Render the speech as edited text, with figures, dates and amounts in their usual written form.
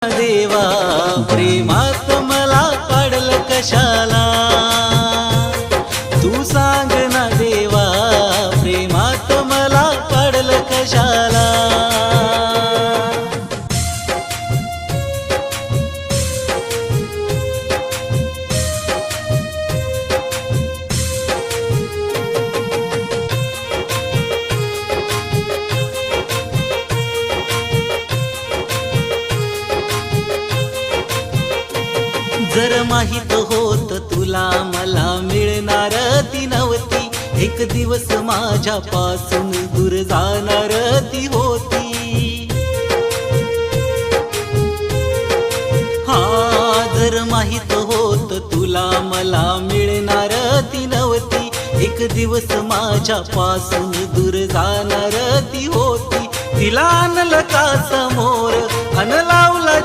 देवा प्रेमात मला पडल कशाला, तू सांग ना देवा प्रेमात मला पडल कशाला. जर माहित होत तुला मला मिळणार ती नव्हती, एक दिवस माझ्यापासून दूर जाणार ती होती. हा जर माहित होत तुला मला मिळणार ती नव्हती, एक दिवस माझ्यापासून दूर जाणार ती होती. तिला आणलं का समोर अन लावला